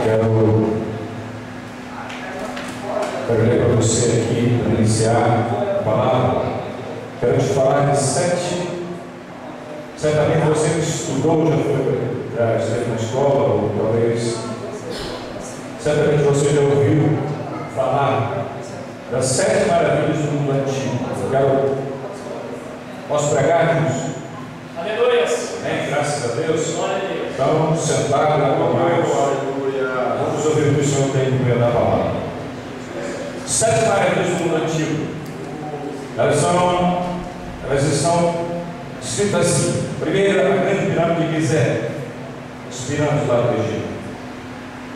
Quero ler para você aqui, para iniciar a palavra. Quero te falar de 7. Certamente você que estudou, já esteve na escola, ou talvez, certamente você já ouviu falar das 7 maravilhas do mundo antigo. Posso pregar, irmãos? Aleluia! Graças a Deus. Então, sentado na tua mão, vamos ouvir o que o Senhor tem no meio da palavra. 7 maravilhas do mundo antigo. Elas estão escritas assim. Primeira, a grande pirâmide de Gizé, as pirâmides lá do Egito.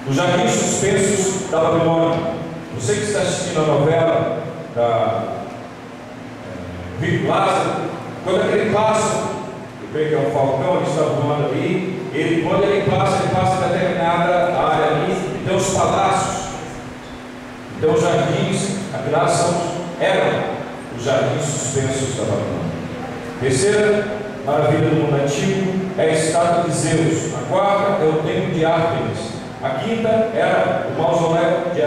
Os jardins suspensos da Babilônia. Você que está assistindo a novela da Rico Lázaro, quando aquele pássaro, eu creio que é o falcão, ele está voando ali, quando ele passa em determinada área ali, e tem os palácios, então os jardins, eram os jardins suspensos da Babilônia. Terceira maravilha do mundo antigo é a estátua de Zeus. A quarta é o templo de Ártemis. A quinta era o mausoléu de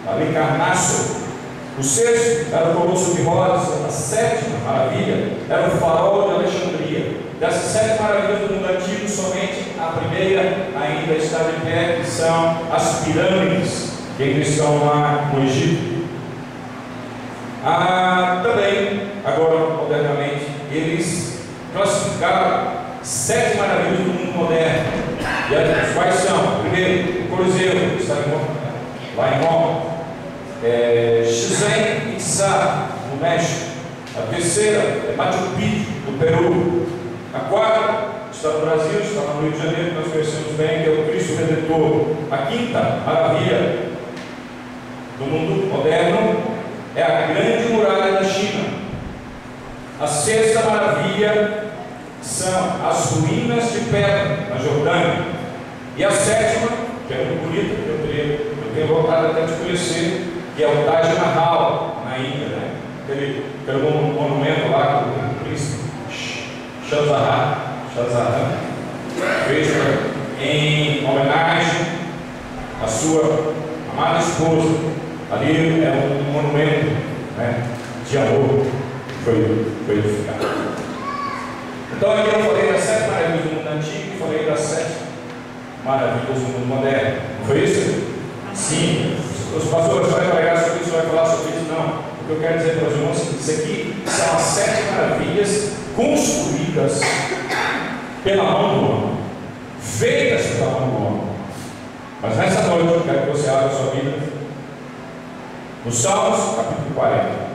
Alicarnasso. O sexto era o Colosso de Rhodes. A sétima maravilha era o farol de Alexandria. Dessas 7 maravilhas do mundo antigo, somente a primeira ainda está de pé, que são as pirâmides que estão lá no Egito. Também, agora modernamente, eles classificaram 7 maravilhas do mundo moderno. E quais são? Primeiro, o Coliseu, está lá em Roma. Chichén Itzá, no México. A terceira é Machu Picchu, no Peru. A quarta está no Brasil, está no Rio de Janeiro, que nós conhecemos bem, que é o Cristo Redentor. A quinta maravilha do mundo moderno é a Grande Muralha da China. A sexta maravilha são as ruínas de pedra na Jordânia. E a sétima, que é muito bonita, eu tenho vontade até de conhecer, que é o Taj Mahal, na Índia, né? Aquele monumento lá do príncipe Shahjahan fez em homenagem à sua amada esposa. Ali é um monumento, né, de amor que foi edificado. Então aqui eu falei das 7 maravilhas do mundo antigo e falei das 7 maravilhas do mundo moderno. Não foi isso? Sim. Os pastores vão pregar sobre isso, vai falar sobre isso? Não. O que eu quero dizer para os irmãos é que isso aqui são as 7 maravilhas construídas pela mão do homem, feitas pela mão do homem. Mas nessa noite eu quero que você abra a sua Bíblia no Salmos, capítulo 40.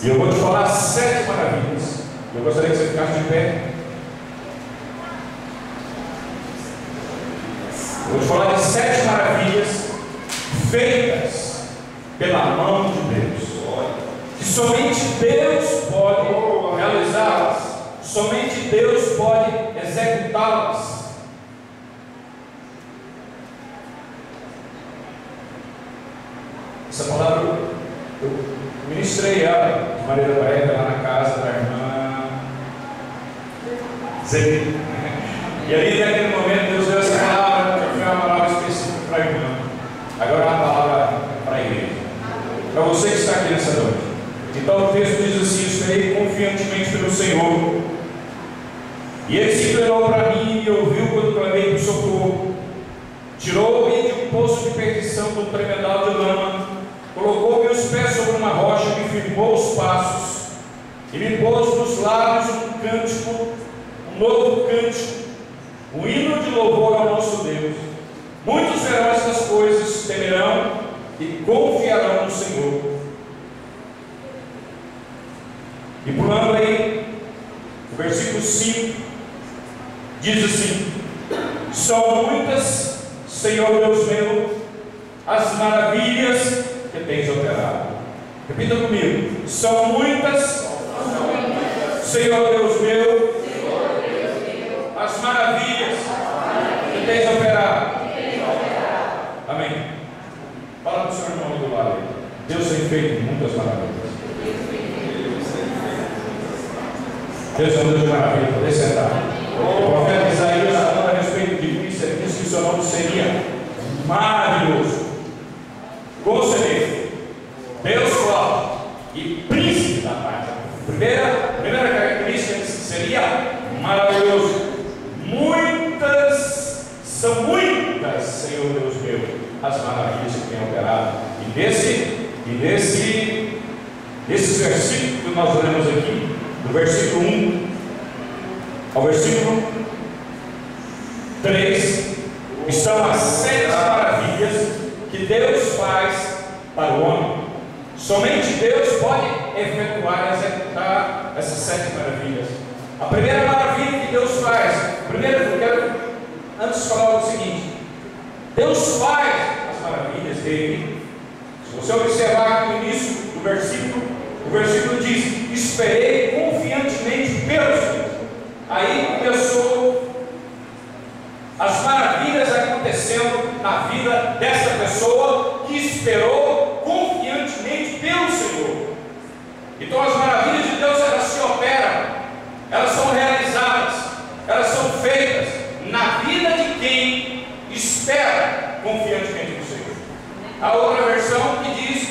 E eu vou te falar 7 maravilhas. Eu gostaria que você ficasse de pé. Eu vou te falar de 7 maravilhas feitas pela mão de Deus, que somente Deus pode realizá-las, somente Deus pode executá-las. Essa palavra eu ministrei ela de maneira breve lá na casa da irmã Zeli. E ali naquele momento Deus deu essa palavra, que foi uma palavra específica para a irmã. Agora é uma palavra para a igreja, para você que está aqui nessa noite. Então o texto diz assim: esperei confiantemente pelo Senhor, e Ele se inclinou para mim e ouviu quando clamei por socorro. Tirou-me de um poço de perdição, de um tremedal de lama, colocou-me os pés sobre uma rocha, me firmou os passos e me pôs nos lábios um cântico, um novo cântico, um hino de louvor ao nosso Deus. Muitos verão estas coisas, temerão e confiarão no Senhor. E pulando aí, o versículo 5 diz assim: são muitas, Senhor Deus meu, as maravilhas que tens operado. Repita comigo: são muitas, Senhor Deus meu, as maravilhas que tens operado. Amém. Fala para o seu irmão do lado. Deus tem feito muitas maravilhas. Deus é um Deus de maravilha. Poder sentar. O profeta Isaías primeira característica seria maravilhoso. São muitas, Senhor Deus meu, as maravilhas que tem operado. E nesses versículos que nós lemos aqui, do versículo 1 ao versículo 3, estão as 7 maravilhas que Deus faz para o homem. Somente Deus pode efetuar e executar essas 7 maravilhas. A primeira maravilha que Deus faz, primeiro eu quero antes falar o seguinte: Deus faz as maravilhas dele. Se você observar aqui no início do versículo, o versículo diz: esperei confiantemente pelo Senhor. Aí começou as maravilhas acontecendo na vida dessa pessoa que esperou confiantemente pelo Senhor. Então as maravilhas de Deus, elas se operam, elas são realizadas, elas são feitas na vida de quem espera confiantemente no Senhor. A outra versão que diz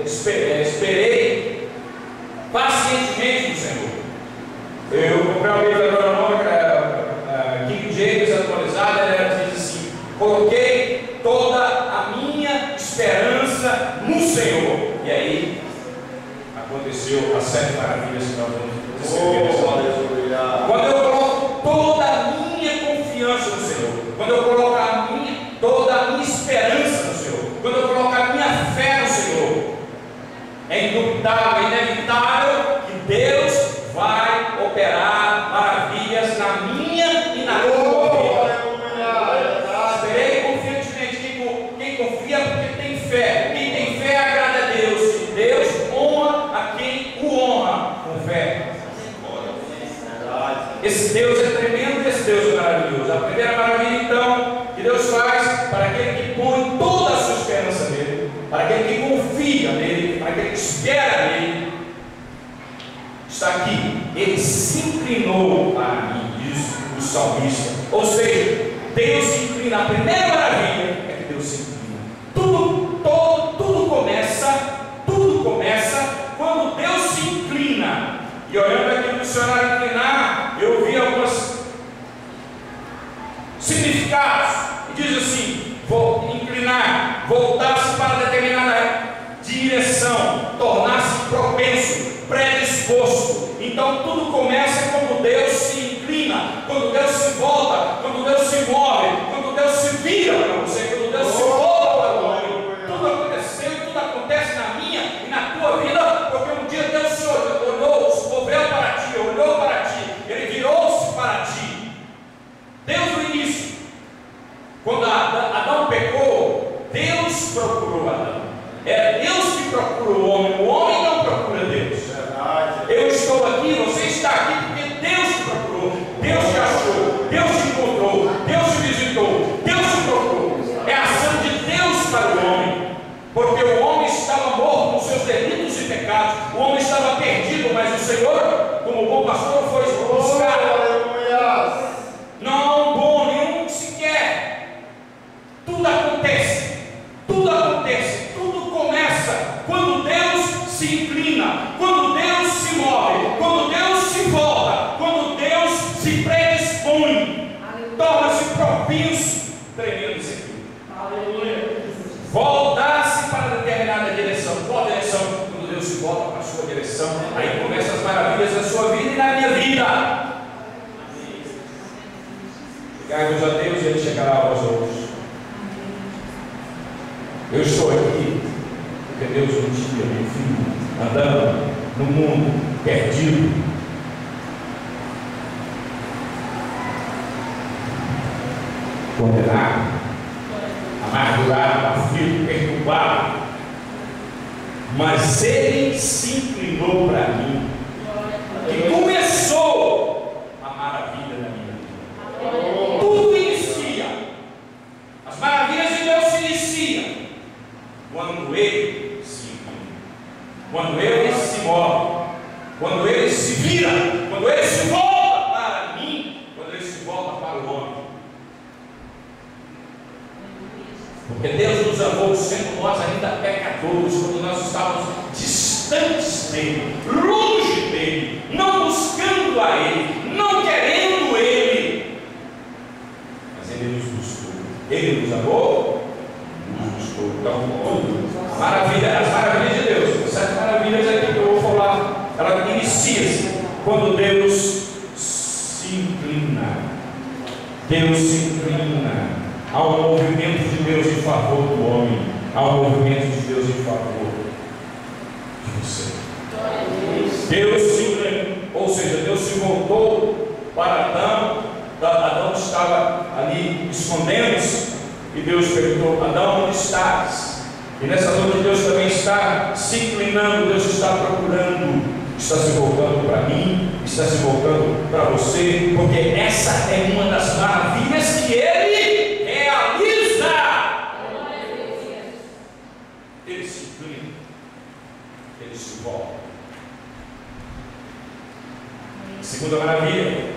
esperei pacientemente no Senhor. Eu comprei uma Bíblia agora, King James atualizada, ela diz assim: coloquei toda a minha esperança no Senhor. E aí aconteceu as 7 maravilhas que nós vamos receber. Quando eu coloco toda a minha confiança no Senhor, quando eu coloco toda a minha esperança no Senhor, quando eu coloco a minha fé no Senhor, é indubitável, é inevitável que Deus vai operar maravilhas na minha e na tua vida. Esperei confiantemente. Quem confia porque tem fé. Quem tem fé agrada a Deus. E Deus honra a quem o honra com fé. Esse Deus é tremendo, esse Deus é maravilhoso. A primeira maravilha, então, que Deus faz para aquele que põe toda a sua esperança nele, para aquele que confia nele, para aquele que espera nele, está aqui: ele se inclinou para mim, diz o salmista. Ou seja, Deus se inclina. A primeira maravilha é que Deus se inclina. Tudo começa quando Deus se inclina. E olhando aqui no dicionário inclinar, eu vi alguns significados. E diz assim: inclinar, voltar-se para determinada direção, tornar-se propenso, predisposto. Então tudo começa quando Deus se inclina, quando Deus se volta, quando Deus se move, quando Deus se vira para você, quando Deus se volta para o homem. Tudo aconteceu, tudo acontece na minha e na tua vida, porque um dia Deus se olhou, se moveu para ti, olhou para ti, ele virou-se para ti. Desde o início, quando Adão pecou, Deus procurou Adão. É Deus que procura o homem não procura Deus. Eu estou aqui, você está aqui porque Deus te procurou, Deus te achou, Deus te encontrou, Deus te visitou, Deus te procurou. É a ação de Deus para o homem, porque o homem estava morto nos seus delitos e pecados, o homem estava perdido, mas o Senhor, como bom pastor, foi buscar. Não bom nenhum sequer. Tudo acontece, tudo começa quando Deus se inclina, quando Deus se move, quando Deus se volta, quando Deus se predispõe, torna-se propenso. Tremendo isso aqui. Voltar-se para determinada direção. Qual direção? Quando Deus se volta para a sua direção, aí começam as maravilhas da sua vida e da minha vida. Chegai-vos a Deus e Ele chegará a vós outros. Eu estou aqui porque Deus me tinha, meu filho, andando no mundo, perdido. Condenado, amargurado, aflito, perturbado. Mas Ele se inclinou para mim e começou a maravilha da minha vida. Tudo inicia. As maravilhas de Deus se iniciam quando Ele se inclina, quando Ele se move, quando Ele se vira, quando Ele se volta para mim, quando Ele se volta para o homem. Porque Deus nos amou sendo nós ainda pecadores, quando nós estávamos distantes distantes dele, longe dele, não buscando a ele, não querendo ele, mas ele nos buscou. Ele nos amou, nos buscou. Então, as maravilhas de Deus, essas maravilhas aqui que eu vou falar, ela inicia-se quando Deus se inclina. Deus se inclina. Há um movimento de Deus em favor do homem. Há um movimento de Deus em favor de você. Deus se inclinou, ou seja, Deus se voltou para Adão. Adão estava ali escondendo-se, e Deus perguntou: Adão, onde estás? E nessa noite Deus também está se inclinando, Deus está procurando, está se voltando para mim, está se voltando para você, porque essa é uma das maravilhas que Ele realiza. Ele se inclina, Ele se volta. A segunda maravilha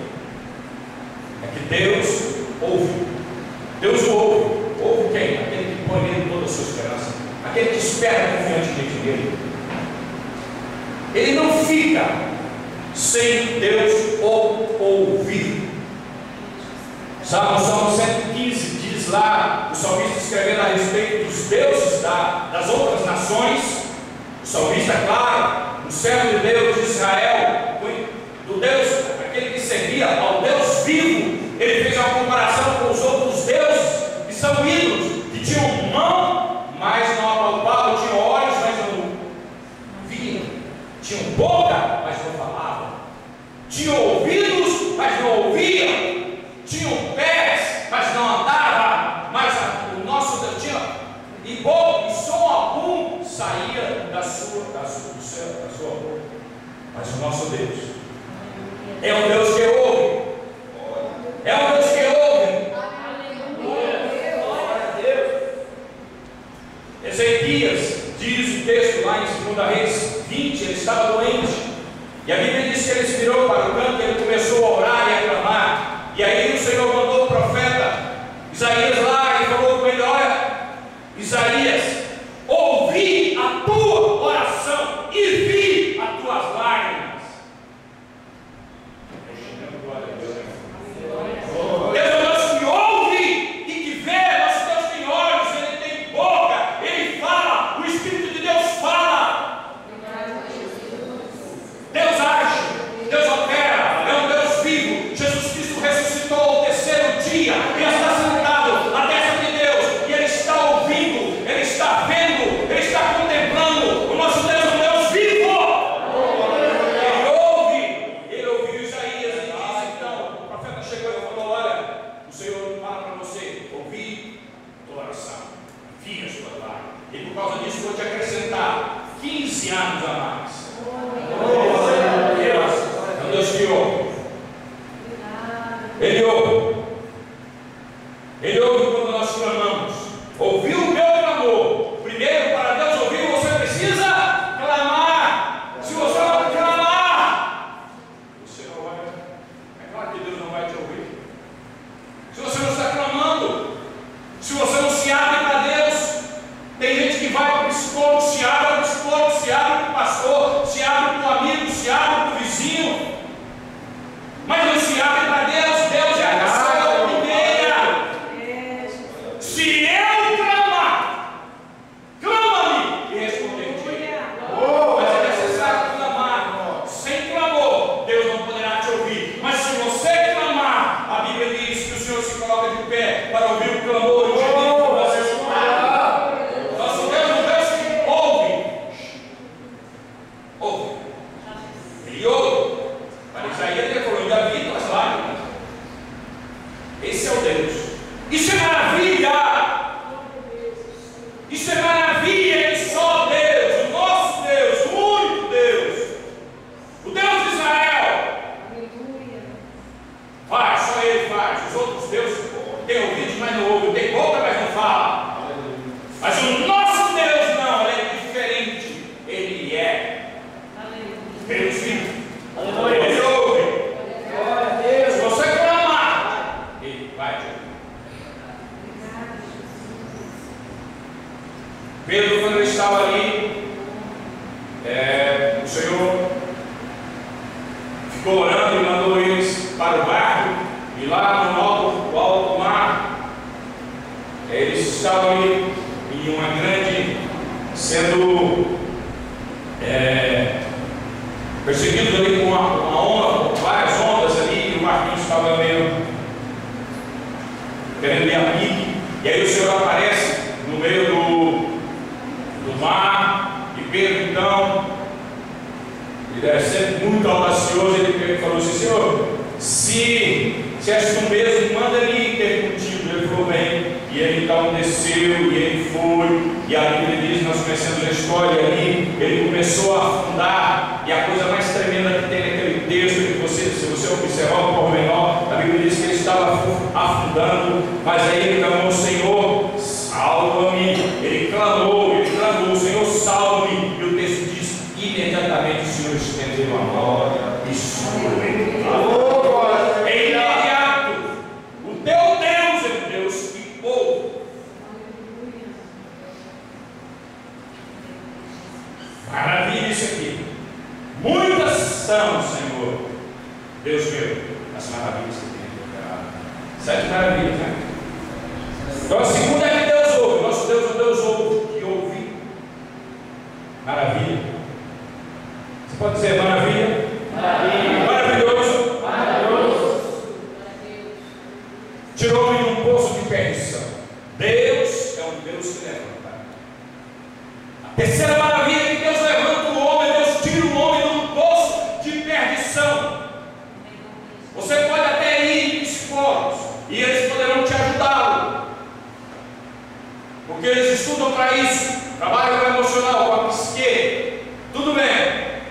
é que Deus ouve. Deus ouve. Ouve quem? Aquele que põe nele toda a sua esperança, aquele que espera confiantemente nele. Ele não fica sem Deus ouvir. Salmo 115 diz lá, o salmista escrevendo a respeito dos deuses das outras nações. O salmista, claro, o servo de Deus de Israel, do Deus, aquele que servia ao Deus vivo, ele fez uma comparação com os outros deuses que são ídolos, que tinham mão, mas não apalpavam, tinham olhos, mas não viam, tinham boca, mas não falavam, tinham ouvidos, mas não ouviam, tinham pés, mas não andavam, mas o nosso Deus tinha, e boca, e som algum saía da sua boca. Mas o nosso Deus é um Deus que ouve. É um Deus que ouve. Glória a Deus. Ezequias diz o texto lá em 2 Reis 20, ele estava doente. E a Bíblia diz que ele se virou para o canto e ele começou a orar e a clamar. E aí o Senhor mandou o profeta Isaías lá e falou com ele: olha, Isaías, ouvi a tua oração e vi as tuas lágrimas. Deus é o Deus que ouve e que vê. Nosso Deus tem olhos, Ele tem boca, Ele fala, o Espírito de Deus fala. Deus age, Deus opera, é um Deus vivo. Jesus Cristo ressuscitou ao terceiro dia e está sentado à destra de Deus, e Ele está ouvindo, Ele está vendo, Ele está contemplando. O nosso Deus é um Deus vivo. Ele ouviu Isaías e disse, então, o profeta chegou e falou: olha, o Senhor fala para você, ouvi tua oração, vi as tuas lágrimas, e por causa disso vou te acrescentar 15 anos a mais. É um Deus que ouve. Ele ouve. Ele ouve quando nós clamamos. Ouviu o meu clamor. Primeiro, para Deus ouvir, você precisa clamar. Se você não clamar, você não vai. É claro que Deus não vai te ouvir. Se você não está clamando, se você não se abre para Deus, tem gente que vai para o psicólogo, se abre para o psicólogo, se abre para o pastor, se abre para o amigo, se abre para o vizinho, mas não se abre para Deus. Deus é a pessoa primeira. Se eu clamar, clama-me e responder-te. Mas é necessário clamar. Sem clamor, Deus não poderá te ouvir. Mas se você clamar, a Bíblia diz que o Senhor se coloca de pé para ouvir o clamor e o gemido do nosso coração. Nosso Deus é um Deus que ouve. Ouve. Ele ouve. Para Isaías ele falou: ainda vi tuas lágrimas. Esse é o Deus. Isso é maravilha. Isso é maravilha. Ele só Deus, o nosso Deus, o único Deus, o Deus de Israel. Faz, só Ele faz. Os outros deuses têm ouvidos, mas não ouvem, tem boca, mas não fala. Mas o nosso Deus não, Ele é diferente. Ele é Deus vivo. Ele ouve. Se você clamar, Ele vai te ouvir. Pedro, quando ele estava ali, para o barco, e lá no alto mar, eles estavam ali em uma grande, sendo perseguidos ali com uma onda, com várias ondas ali, e o barquinho estava meio querendo ir a pique, e aí o Senhor aparece no meio do mar, e Pedro então, ele era sempre muito audacioso, ele falou assim: Senhor, se és tu mesmo, manda ele ter contigo. Ele falou: bem. E ele então desceu, e ele foi, e a Bíblia diz, nós conhecemos a história ali, ele começou a afundar, e a coisa mais tremenda que tem naquele texto, que se você observar o pormenor, a Bíblia diz que ele estava afundando, mas aí ele clamou: Senhor, salva-me. Ele clamou, Senhor, salva-me. E o texto diz, imediatamente o Senhor estendeu a mão e segurou ele. É imediato. O teu Deus é Deus que pouco. Maravilha isso aqui. Muitas são, Senhor, Deus meu, as maravilhas que tem operado. 7 maravilhas, né? Então a segunda é que Deus ouve. Nosso Deus é um Deus que ouve. Maravilha. Você pode dizer maravilha? Maravilha. Maravilhoso. Maravilhoso. Tirou-me de um poço de perdição. Deus é um Deus que levanta. A terceira maravilha é que Deus levanta o homem. Deus tira o homem de um poço de perdição. Você pode até ir em psicólogos e eles poderão te ajudá-lo, porque eles estudam para isso, trabalham com o emocional, com a psique, tudo bem,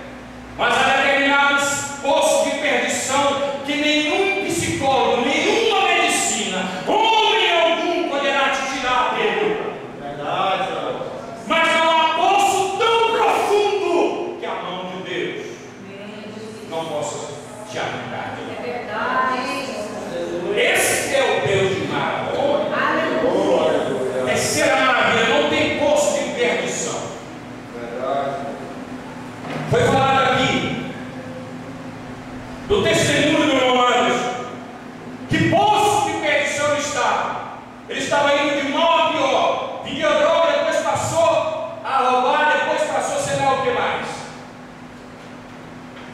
mas há determinados poços de perdição que nenhum psicólogo, nenhuma medicina, homem algum poderá te tirar dele. Verdade. Mas não há poço tão profundo que a mão de Deus não possa te arrancar dele. É verdade. Esse é o Deus de maravilha. Aleluia. Terceira maravilha, não tem poço de perdição. Verdade. Foi falado aqui do testemunho do irmão Anderson, que poço de perdição ele estava. Ele estava indo de mal a pior. Vendia droga, depois passou a roubar, depois passou a sei lá o que mais.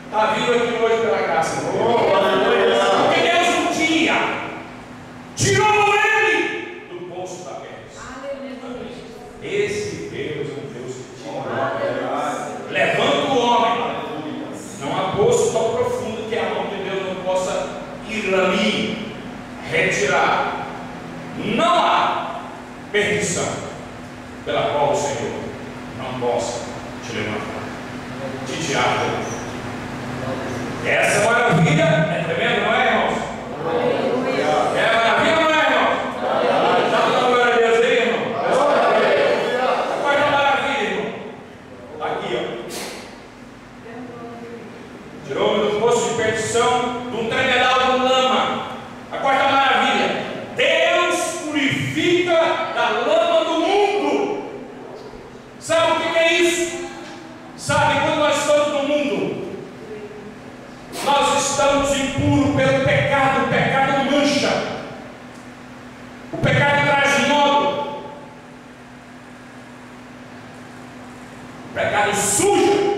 Está vindo aqui hoje pela graça. Porque Deus um dia tirou ele do poço da perdição. Esse Deus é um Deus que tira. Levanta o homem. Não há poço tão profundo que a mão de Deus não possa ir ali, retirar. Não há perdição pela qual o Senhor não possa te levantar, te tirar do poço. Essa maravilha é tremenda, não é, irmãos? É maravilha, não é, irmãos? Está dando glória a Deus aí, irmão? A quarta maravilha, irmão. Aqui, ó. Tirou-me do poço de perdição, de um tremedal de lama. A quarta maravilha: Deus purifica da lama do mundo. Sabe o que é isso? Sabe, quando nós estamos no mundo, nós estamos impuros pelo pecado. O pecado mancha, o pecado traz modo, o pecado suja.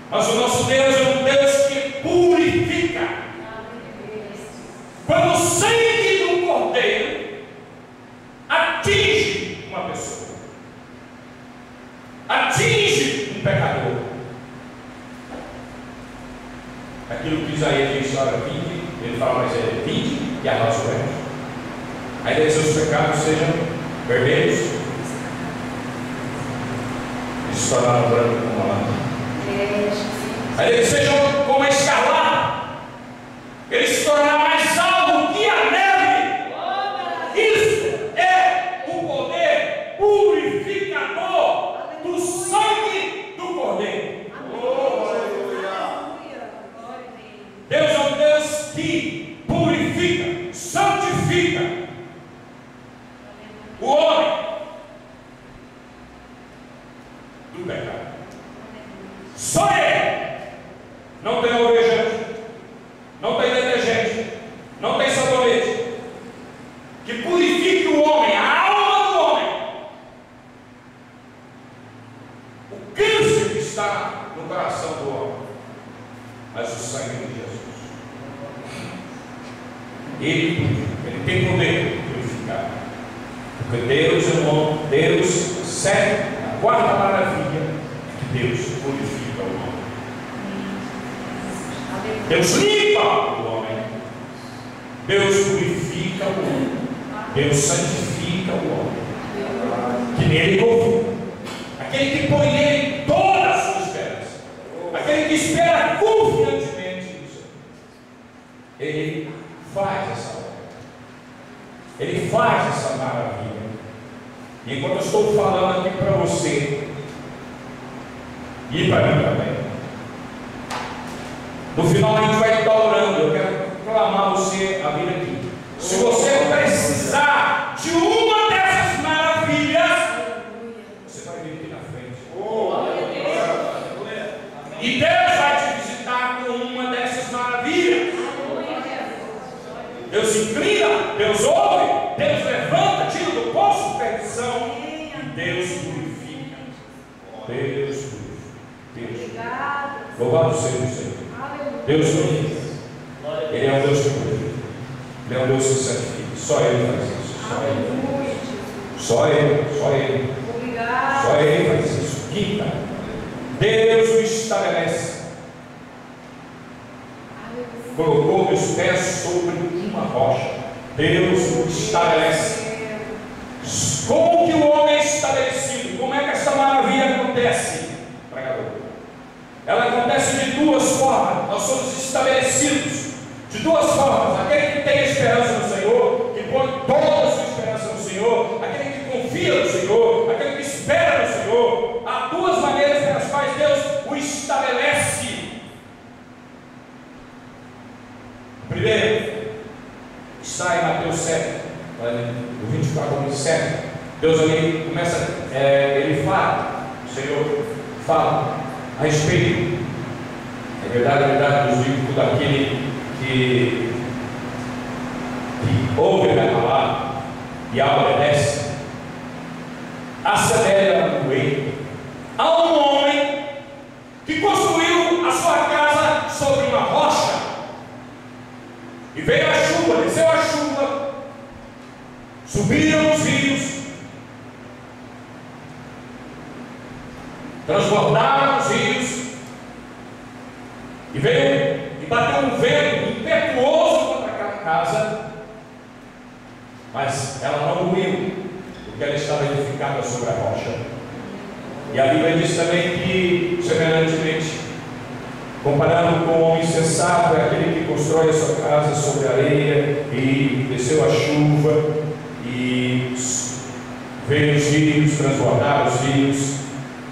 Mas o nosso Deus é um Deus que purifica. Quando o sangue do Cordeiro atinge uma pessoa, atinge um pecador, aquilo que Isaías diz, olha, 20, ele fala, mas é 20 e arrasa o resto. Aí daí seus pecados sejam vermelhos e se tornaram brancos como a lã. Aí eles sejam como a escarlata, eles se tornarão mais alvos que a neve. Isso é o poder purificador do sangue do Cordeiro. Deus é um Deus que purifica, santifica o homem do pecado. Só Ele. Não tem oveja, de Jesus. Ele tem poder de purificar. Porque Deus é bom. Deus, sério, a quarta maravilha é que Deus purifica o homem. Deus limpa o homem. Deus purifica o homem. Deus santifica o homem. Que nele confia. Aquele que põe nele toda a sua esperança. Aquele que espera confiantemente no Senhor. Ele faz essa obra. Ele faz essa maravilha. E enquanto eu estou falando aqui para você, e para mim também, no final a gente vai estar orando. Eu quero clamar você a vir aqui. Se você precisar de uma dessas maravilhas, você vai vir aqui na frente. E Deus vai te visitar com uma dessas maravilhas. Deus inclina, Deus ouve, Deus levanta, tira do poço perdição, e Deus purifica. Deus purifica. Louvado seja o Senhor. Deus purifica. Ele é um Deus que purifica. Ele é um Deus que santifica. Só Ele faz isso. Só Ele. Só Ele. Só Ele faz isso. Quinta, Deus o estabelece. Colocou meus pés sobre uma rocha. Deus o estabelece. Como que o homem é estabelecido? Como é que essa maravilha acontece? Ela acontece de duas formas. Nós somos estabelecidos de duas formas. Aquele que tem esperança no Senhor, que põe toda a sua esperança no Senhor, aquele que confia no Senhor, aquele que espera no Senhor. Há duas maneiras pelas quais Deus o estabelece. Primeiro, está em Mateus 7, do 24 ao 27. Deus ali começa, ele fala, o Senhor fala a respeito. É verdade, nos digo tudo aquele que ouve a minha palavra e a obedece. Assemelha no meio a um homem que construiu a sua casa sobre uma rocha. E veio a chuva, desceu a chuva, subiram os rios, transbordaram os rios, e veio e bateu um vento impetuoso contra aquela casa, mas ela não ruiu, porque ela estava edificada sobre a rocha. E a Bíblia diz também que, semelhantemente, comparando com o homem insensato, é aquele que constrói a sua casa sobre a areia, e desceu a chuva, e veio os rios, transbordaram os rios,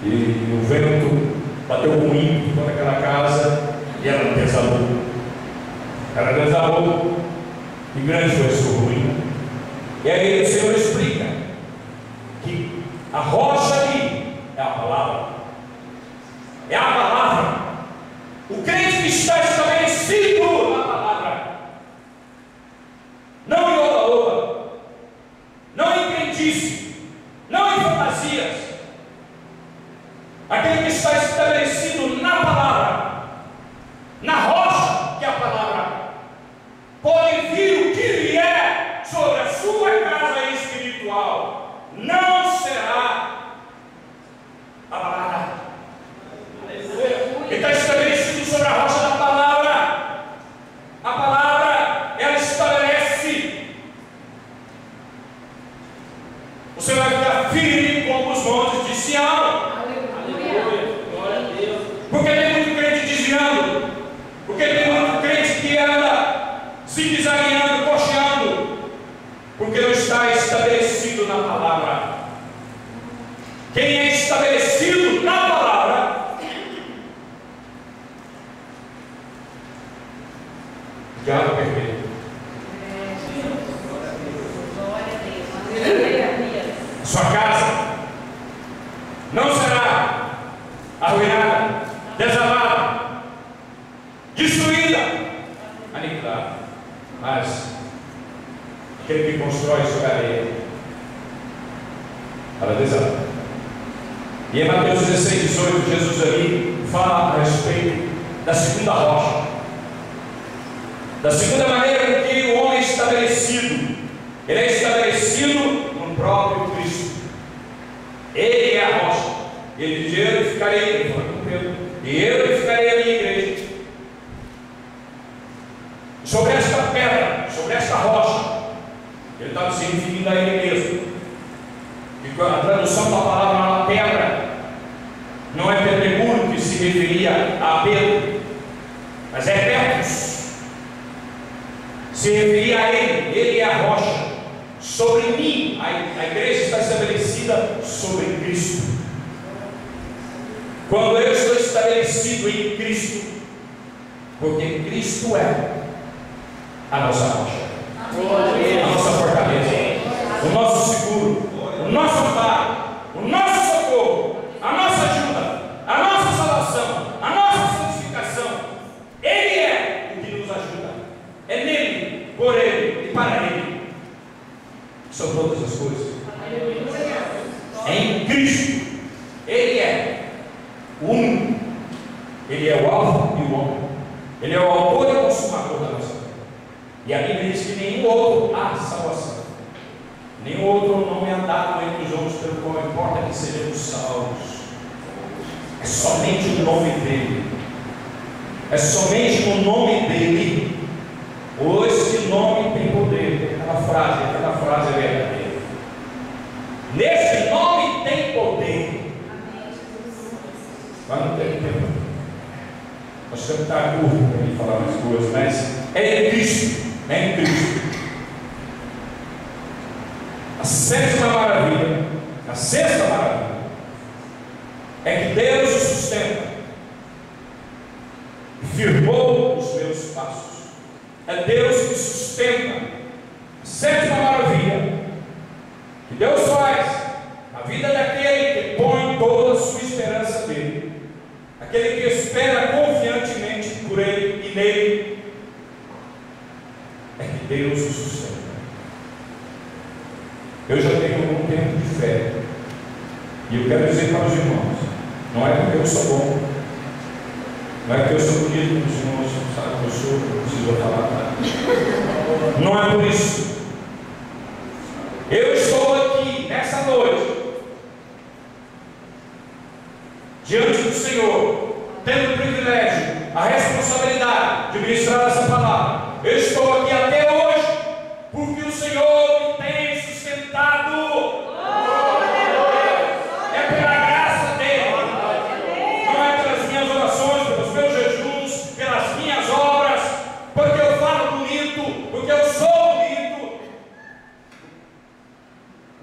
e o vento bateu com ímpeto contra aquela casa, e ela desabou. Ela desabou, e grande foi a sua ruína. E aí o Senhor explica que a rocha ali é a palavra. É a palavra. O crente que está estabelecido na palavra, não em oba-oba, não em crendice, não em fantasias. Aquele que está estabelecido na palavra, na rocha que é a palavra, pode vir o que vier sobre a sua casa espiritual, não será abalada. Ele está estabelecido sobre a rocha da palavra. A palavra, ela estabelece. Você vai ficar firme como os montes de Sião. Porque tem muito crente desviando. Porque tem muito crente que anda zigue-zagueando, cocheando. Porque não está estabelecido na palavra. Quem é estabelecido na palavra, diabo perfeito. Sua casa não será arruinada, desabada, destruída, aniquilada. Mas aquele que constrói sobre a areia, ela desaba. E em Mateus 16, 18, Jesus ali fala a respeito da segunda rocha. Da segunda maneira que o homem é estabelecido, ele é estabelecido no próprio Cristo. Ele é a rocha. Ele diz: eu edificarei, ele fala com Pedro, e eu edificarei a minha igreja. Sobre esta pedra, sobre esta rocha, ele estava se referindo a ele mesmo. E a tradução da palavra pedra não é pedregulho que se referia a Pedro, mas é Petros. Se referia a ele é a rocha. Sobre mim, a igreja está estabelecida sobre Cristo. Quando eu estou estabelecido em Cristo, porque Cristo é a nossa rocha, a nossa fortaleza, o nosso seguro, o nosso amparo, o nosso socorro, a nossa ajuda, a nossa salvação, a nossa santificação. Ele é o que nos ajuda. É nele, por ele e para ele são todas as coisas. Em Cristo ele é o único. Ele é o alfa e o ômega. Ele é o autor e consumador da nossa vida. E a Bíblia diz que nenhum outro há salvação, nenhum outro nome é dado entre os homens pelo qual importa que sejamos salvos. É somente o nome dele. É somente o nome dele. Esse nome tem poder. Aquela frase é verdadeira. Nesse nome tem poder. Mas não tem tempo. Nós temos que estar curto para mim falar mais coisas, mas é em Cristo. É em Cristo. A sétima maravilha, a sexta maravilha, é que Deus o sustenta e firmou os meus passos. É Deus que sustenta. A sétima maravilha que Deus faz na vida daquele que põe toda a sua esperança nele, aquele que espera confiantemente por ele e nele, é que Deus o sustenta. Eu já tenho algum tempo de fé, e eu quero dizer para os irmãos: não é porque eu sou bom, não é porque eu sou bonito, os irmãos sabem que eu sou, não preciso falar nada. Não é por isso. Eu estou aqui nessa noite, diante do Senhor, tendo o privilégio, a responsabilidade de ministrar essa palavra. Eu estou aqui até hoje porque o Senhor me tem sustentado. É pela graça dele, não é pelas minhas orações, pelos meus jejuns, pelas minhas obras, porque eu falo bonito, porque eu sou bonito.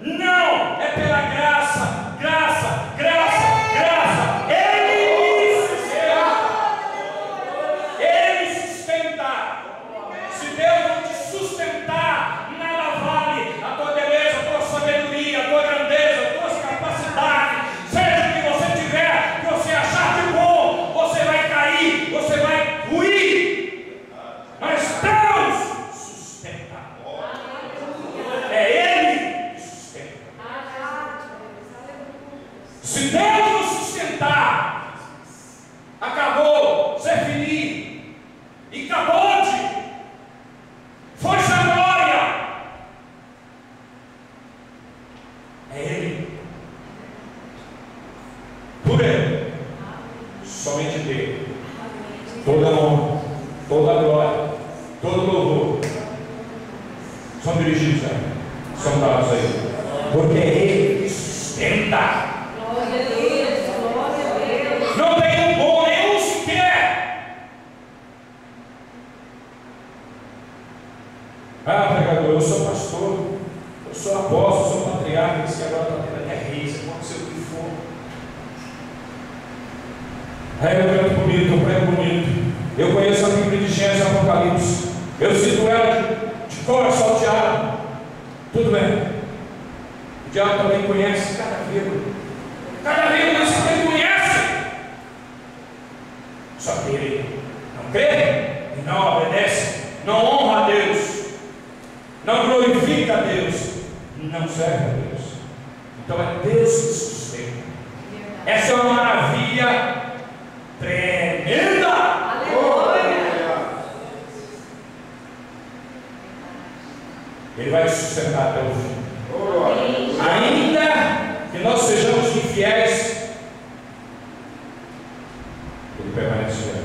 Não, é pela graça, graça, graça, graça. Ele me sustenta. Se Deus não te sustentar, nada vale a tua beleza, a tua sabedoria, a tua grandeza, as tuas capacidades. Seja o que você tiver, que você achar de bom, você vai cair, você vai ruir. Mas Deus sustenta. É Ele que sustenta. Se Deus nos sustentar, acabou, ser feliz, e acabou-te, foi-se a glória. É Ele, por Ele, somente dele, toda a honra, toda a glória, todo o louvor são dirigidos a Ele, são dados a Ele, porque é Ele que sustenta. Não tem um bom nenhum sequer. Ah, pregador, eu sou pastor, eu sou apóstolo, sou patriarca, esse agora está tendo até reis, pode ser o que for. Aí eu canto bonito, eu prego bonito, eu conheço a Bíblia de Gênesis e Apocalipse, eu cito ela de cor salteado. Tudo bem. O diabo também conhece cada vírgula. Cada vírgula você também conhece. Só que ele não crê e não obedece, não honra a Deus, não glorifica a Deus, não serve a Deus. Então é Deus que sustenta. Essa é uma maravilha tremenda. Aleluia. Ele vai te sustentar até o fim. Ainda que nós sejamos infiéis, Ele permanece fiel.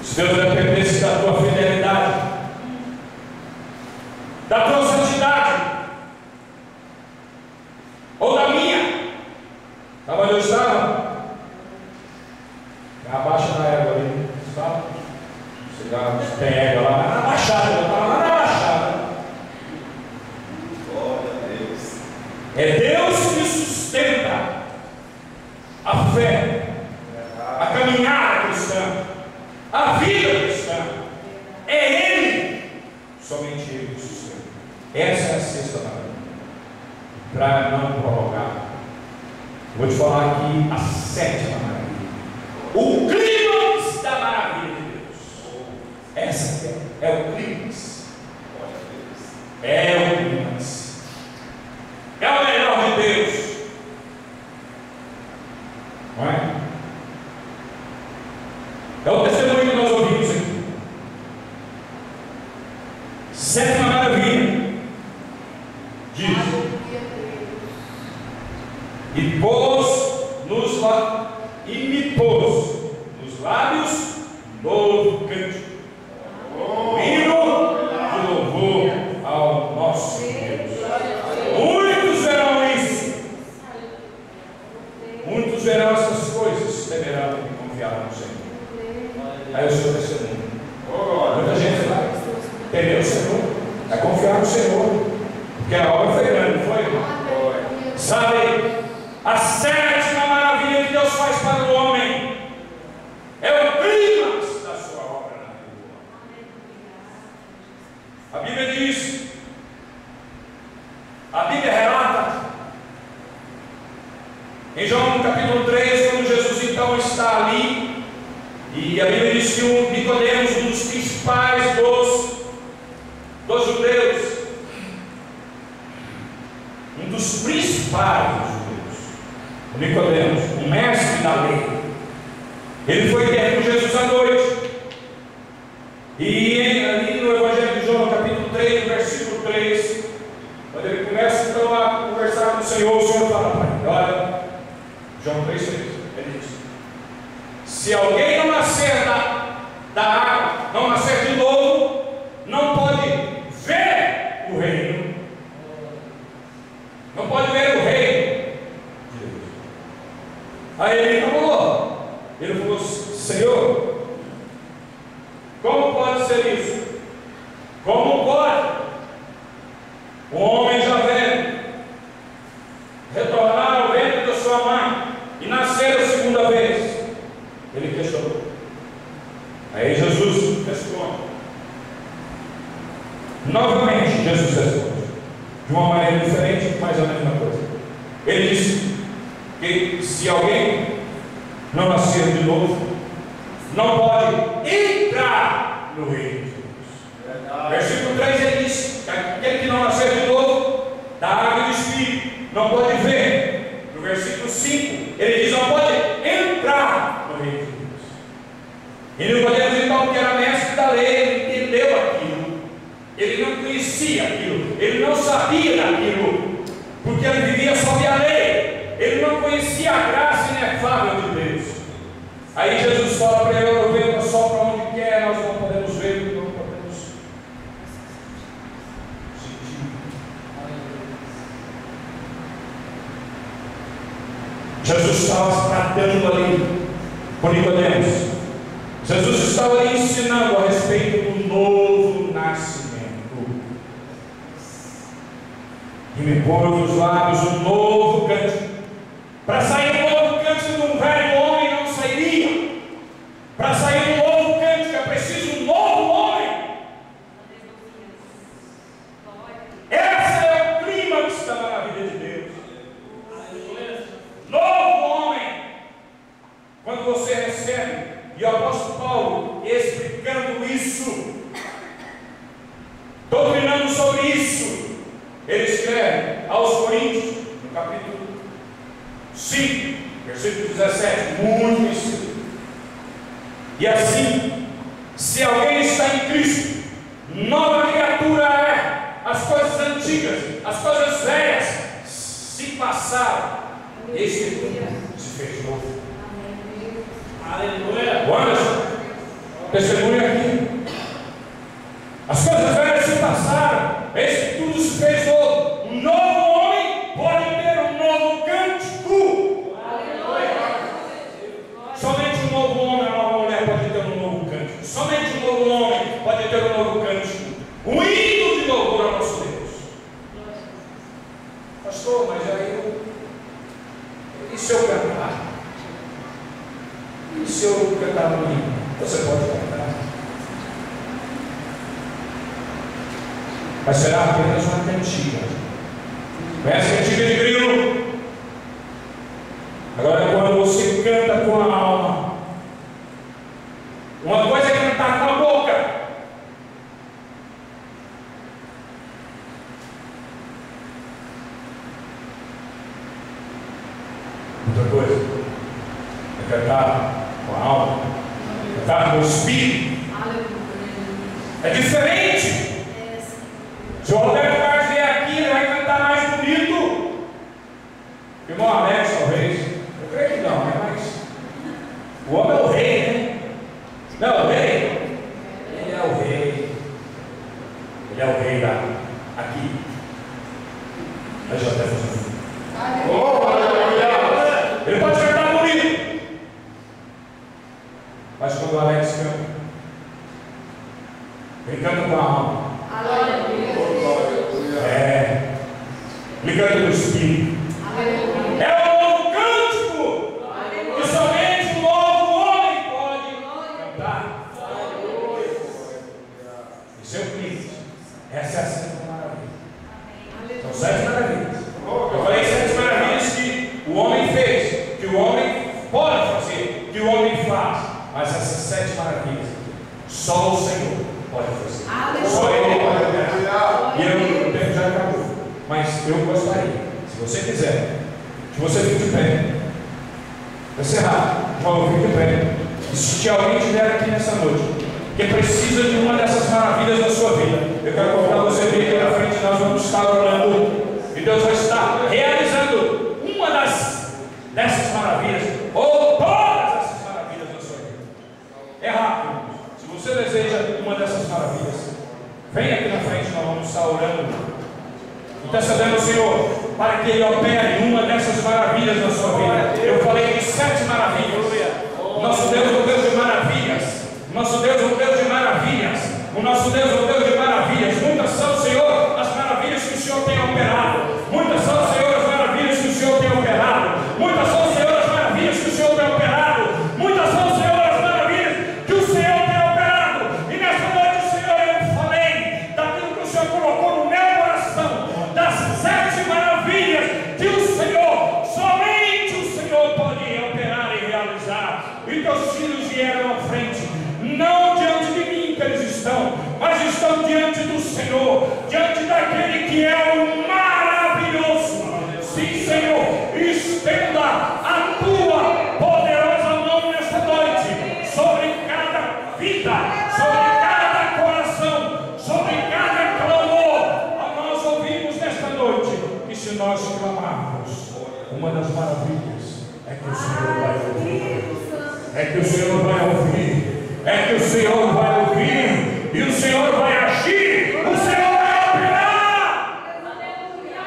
Se Deus dependesse da tua fidelidade, da tua santidade, ou da minha, estava onde eu estava? Abaixa na égua ali, sabe? Você tem égua lá na baixada, eu estava lá na baixada. Glória a Deus. É Deus que sustenta a fé, a caminhada cristã, a vida cristã. É Ele, somente Ele que sustenta. Essa é a sexta maravilha. Para não prolongar, vou te falar aqui a sétima maravilha. O clímax da maravilha de Deus. Essa é o clímax. É o clímax. É o melhor de Deus. Não é? É o testemunho que nós ouvimos aqui. Sétima maravilha. Diz: e me pôs nos lábios novo cântico, hino de louvor ao nosso Deus. Muitos verão isso, muitos verão essas coisas, temerão e confiarão no Senhor. Aí o seu testemunho. Muita gente vai temer o Senhor, vai confiar no Senhor, porque a obra foi grande, não foi? Sabe, a sétima maravilha que Deus faz para o homem é o clímax da sua obra na vida do homem. A Bíblia diz, a Bíblia relata em João capítulo 3, quando Jesus então está ali, e a Bíblia diz que o Nicodemos, um dos principais dos judeus, um dos principais dos judeus, o Nicodemos, o mestre da lei, ele foi ter com Jesus à noite. E ali no Evangelho de João, capítulo 3, versículo 3, quando ele começa então a conversar com o Senhor fala para ele: olha, João 3, 3, ele diz: se alguém não nascer da água, não nascer de novo, não pode ver o reino. Não pode ver o reino de Deus. Aí ele falou: Senhor, como pode ser isso? Como pode um homem já velho retornar ao ventre da sua mãe e nascer a segunda vez? Ele questionou. Aí Jesus responde. Novamente Jesus responde, de uma maneira diferente, mas a mesma coisa. Ele disse que se alguém não nascer de novo, não pode entrar no reino de Deus. Versículo 3 ele diz que aquele que não nascer de novo da água e do Espírito não pode ver. No versículo 5 ele diz: não pode entrar no reino de Deus. E Nicodemos então, que era mestre da lei, ele entendeu aquilo. Ele não conhecia aquilo, ele não sabia daquilo, porque ele vivia sob a lei, ele não conhecia a graça inefável de Deus. Aí Jesus fala para ele: eu venho só para onde quer, nós não podemos ver, não podemos sentir. Jesus estava tratando ali com Nicodemos. Jesus estava ali ensinando a respeito do novo nascimento. E me pôs nos lábios um novo cântico. Para sair um novo cântico de um velho homem não sairia. Para sair um novo cântico é preciso um novo homem. Esse é o clímax da maravilha de Deus. Novo homem. Quando você recebe, e o apóstolo Paulo explicando isso, doutrinando sobre isso, ele escreve aos Coríntios, no capítulo 5, versículo 17, muito conhecido. E assim, se alguém está em Cristo, nova criatura é, as coisas antigas, as coisas velhas se passaram. Eis que tudo se fez novo. Aleluia. Anderson, testemunha aqui. As coisas velhas se passaram. Eis que tudo se fez novo. Um novo homem pode ter um novo cântico. Aleluia. Somente um novo homem, uma mulher pode ter um novo cântico. Somente um novo homem pode ter um novo cântico. Um hino de louvor ao nosso Deus. Pastor, mas aí e se eu cantar? E se eu cantar no hino? Você pode cantar. Mas será apenas uma cantiga. Conhece a cantiga de grilo? Agora, quando você canta com a alma, uma coisa é cantar com a boca, outra coisa é cantar com a alma, cantar com o espírito. É diferente. Se o Roberto Carlos vier aqui, ele vai cantar mais bonito. Irmão Alex, talvez. Eu creio que não, né? Mas o homem é o rei, né? Não é o rei? Ele é o rei. Ele é o rei lá, aqui. Aí já está ele pode cantar bonito. Mas quando o Alex canta, ele canta com a alma. Ele canta no espírito. É um novo cântico que somente um novo homem pode cantar. Isso é o Cristo. Essa é a sétima maravilha. São 7 maravilhas. Eu falei 7 maravilhas que o homem fez, que o homem pode fazer, que o homem faz. Mas essas 7 maravilhas, só o Senhor pode fazer. Só Ele pode operar. E o tempo já acabou. Mas eu gostaria, se você quiser, que você fique de pé. Encerrar, vamos ficar de pé. E se alguém estiver aqui nessa noite, que precisa de uma dessas maravilhas da sua vida, eu quero convidar você a vir aqui na frente. Nós vamos estar orando. E Deus vai estar realizando uma dessas maravilhas, ou todas essas maravilhas da sua vida. É rápido. Se você deseja uma dessas maravilhas, venha aqui na frente. Nós vamos estar orando. Intercedendo o Senhor para que Ele opere uma dessas maravilhas na sua vida. Eu falei de 7 maravilhas. Nosso Deus é um Deus de maravilhas. Nosso Deus é um Deus de maravilhas. O nosso Deus é um Deus de maravilhas. Muitas são, Senhor, as maravilhas que o Senhor tem operado. Muitas são, Senhor, as maravilhas que o Senhor tem operado. Muitas são, Senhor, as maravilhas que o Senhor tem operado. Muitas são, Senhor, as maravilhas que o Senhor tem operado. E nessa noite, Senhor, eu falei daquilo que o Senhor colocou no meu coração, das 7 maravilhas que o Senhor, somente o Senhor pode operar e realizar. E teus filhos vieram à frente, não diante de mim que eles estão, mas estão diante do Senhor, diante daquele que é o maravilhoso. Sim, Senhor, estenda a tua poderosa mão nesta noite sobre cada vida, sobre cada coração, sobre cada clamor. Nós ouvimos nesta noite que se nós clamarmos, uma das maravilhas é que o Senhor vai ouvir. É que o Senhor vai ouvir. É que o Senhor vai ouvir. E o Senhor vai agir. O Senhor vai operar.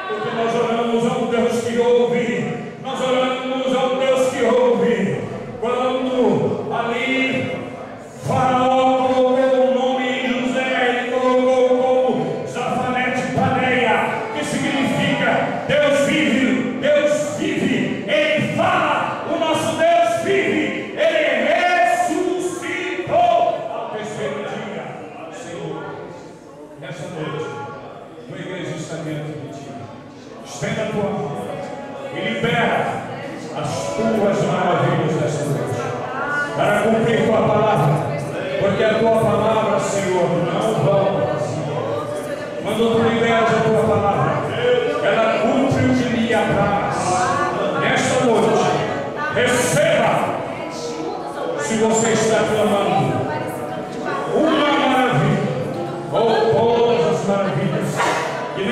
Porque nós oramos a um Deus que ouve. Nós oramos a um Deus que ouve. Quando ali Faraó colocou o nome em José, ele colocou como Zafanete Paneia, que significa Deus vive. Deus vive. Ele fala. O nosso Deus vive. Ele ressuscitou ao terceiro dia. Senhor, nessa noite, tua igreja está diante de ti. Estenda a tua mão e libera as tuas maravilhas dessa noite, para cumprir tua palavra, porque a tua palavra, Senhor, não volta vazia. Quando tu liberas a tua palavra, ela cumpre o que lhe apraz. Nesta noite, receba. Se você está clamando uma maravilha, ou todas as maravilhas que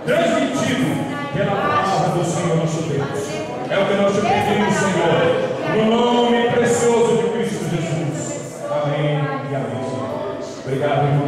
transmitido pela palavra do Senhor nosso Deus. É o que nós te pedimos, Senhor, no nome precioso de Cristo Jesus. Amém e amém. Obrigado,